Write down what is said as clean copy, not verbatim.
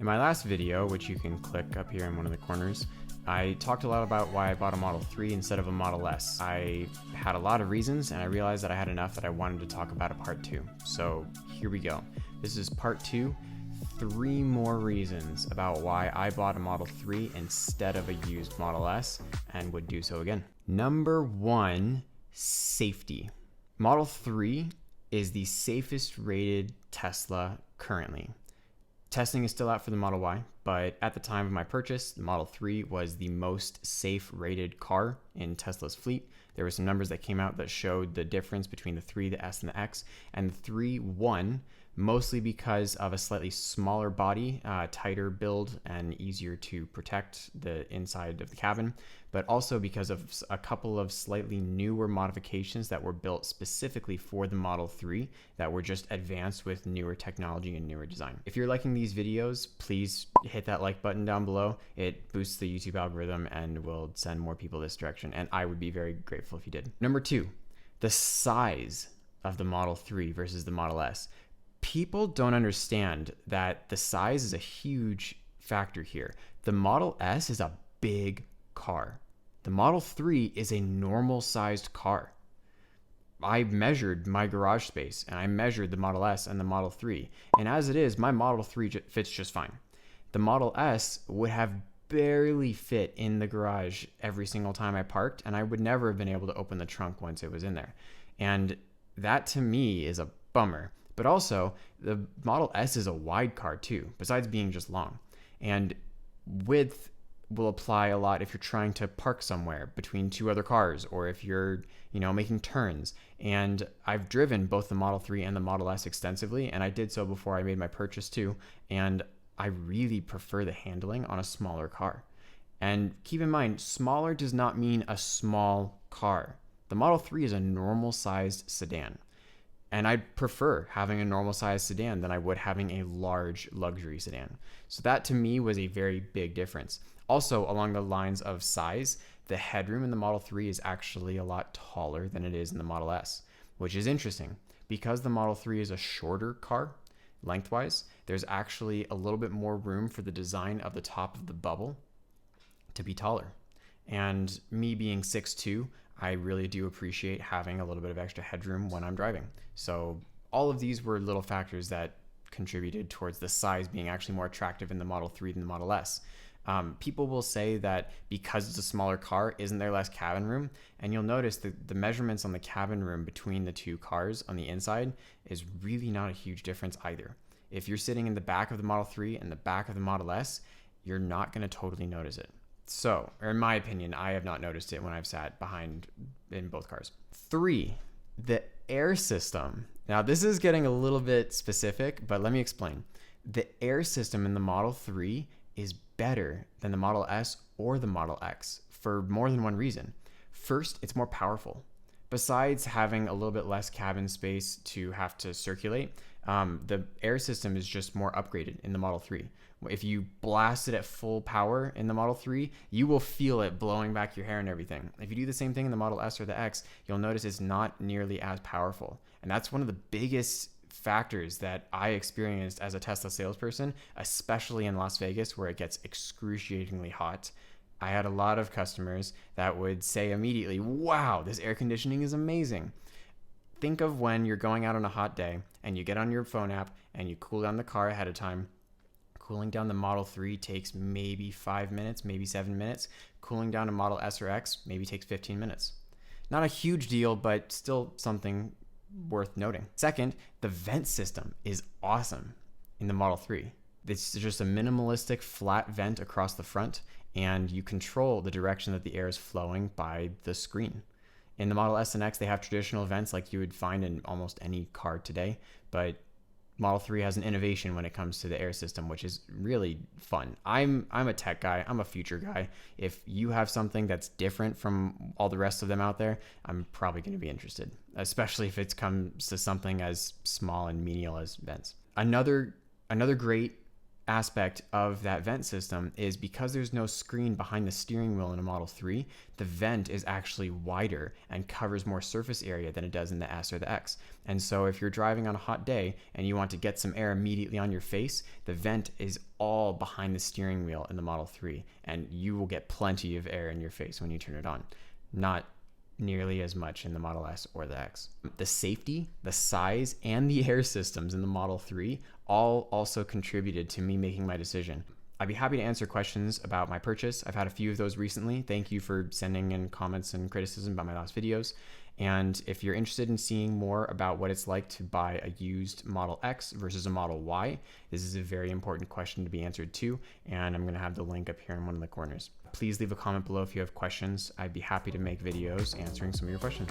In my last video, which you can click up here in one of the corners, I talked a lot about why I bought a Model 3 instead of a Model S. I had a lot of reasons, and I realized that I had enough that I wanted to talk about a part 2. So here we go. This is part 2, 3 more reasons about why I bought a Model 3 instead of a used Model S and would do so again. Number 1, safety. Model 3 is the safest rated Tesla currently. Testing is still out for the Model Y, but at the time of my purchase, the Model 3 was the most safe rated car in Tesla's fleet. There were some numbers that came out that showed the difference between the 3, the S, and the X, and the 3 won, mostly because of a slightly smaller body, tighter build, and easier to protect the inside of the cabin, but also because of a couple of slightly newer modifications that were built specifically for the Model 3 that were just advanced with newer technology and newer design. If you're liking these videos, please hit that like button down below. It boosts the YouTube algorithm and will send more people this direction, and I would be very grateful if you did. Number 2, the size of the Model 3 versus the Model S. People don't understand that the size is a huge factor here. The Model S is a big car. The Model 3 is a normal sized car. I measured my garage space and I measured the Model S and the Model 3. And as it is, my Model 3 fits just fine. The Model S would have barely fit in the garage every single time I parked, and I would never have been able to open the trunk once it was in there. And that to me is a bummer. But also, the Model S is a wide car too, besides being just long. And width will apply a lot if you're trying to park somewhere between 2 other cars, or if you're, making turns. And I've driven both the Model 3 and the Model S extensively, and I did so before I made my purchase too. And I really prefer the handling on a smaller car. And keep in mind, smaller does not mean a small car. The Model 3 is a normal sized sedan. And I'd prefer having a normal sized sedan than I would having a large luxury sedan. So that to me was a very big difference. Also, along the lines of size, the headroom in the Model 3 is actually a lot taller than it is in the Model S, which is interesting. Because the Model 3 is a shorter car, lengthwise, there's actually a little bit more room for the design of the top of the bubble to be taller. And me being 6'2", I really do appreciate having a little bit of extra headroom when I'm driving. So all of these were little factors that contributed towards the size being actually more attractive in the Model 3 than the Model S. People will say that because it's a smaller car, isn't there less cabin room? And you'll notice that the measurements on the cabin room between the 2 cars on the inside is really not a huge difference either. If you're sitting in the back of the Model 3 and the back of the Model S, you're not going to totally notice it. So, or in my opinion, I have not noticed it when I've sat behind in both cars. 3, the air system. Now, this is getting a little bit specific, but let me explain. The air system in the Model 3 is better than the Model S or the Model X for more than one reason. First, it's more powerful. Besides having a little bit less cabin space to have to circulate, the air system is just more upgraded in the Model 3. If you blast it at full power in the Model 3, you will feel it blowing back your hair and everything. If you do the same thing in the Model S or the X, you'll notice it's not nearly as powerful. And that's one of the biggest factors that I experienced as a Tesla salesperson, especially in Las Vegas, where it gets excruciatingly hot. I had a lot of customers that would say immediately, wow, this air conditioning is amazing. Think of when you're going out on a hot day and you get on your phone app and you cool down the car ahead of time. Cooling down the Model 3 takes maybe 5 minutes, maybe 7 minutes. Cooling down a Model S or X maybe takes 15 minutes. Not a huge deal, but still something worth noting. Second, the vent system is awesome in the Model 3. It's just a minimalistic flat vent across the front, and you control the direction that the air is flowing by the screen. In the Model S and X, they have traditional vents like you would find in almost any car today, but Model 3 has an innovation when it comes to the air system, which is really fun. I'm a tech guy. I'm a future guy. If you have something that's different from all the rest of them out there, I'm probably going to be interested, especially if it comes to something as small and menial as vents. Another great aspect of that vent system is because there's no screen behind the steering wheel in a Model 3, the vent is actually wider and covers more surface area than it does in the S or the X. And so if you're driving on a hot day and you want to get some air immediately on your face, the vent is all behind the steering wheel in the Model 3, and you will get plenty of air in your face when you turn it on. Not nearly as much in the Model S or the X. The safety, the size, and the air systems in the Model 3 all also contributed to me making my decision. I'd be happy to answer questions about my purchase. I've had a few of those recently. Thank you for sending in comments and criticism about my last videos. And if you're interested in seeing more about what it's like to buy a used Model X versus a Model Y, this is a very important question to be answered too, and I'm going to have the link up here in one of the corners. Please leave a comment below if you have questions. I'd be happy to make videos answering some of your questions.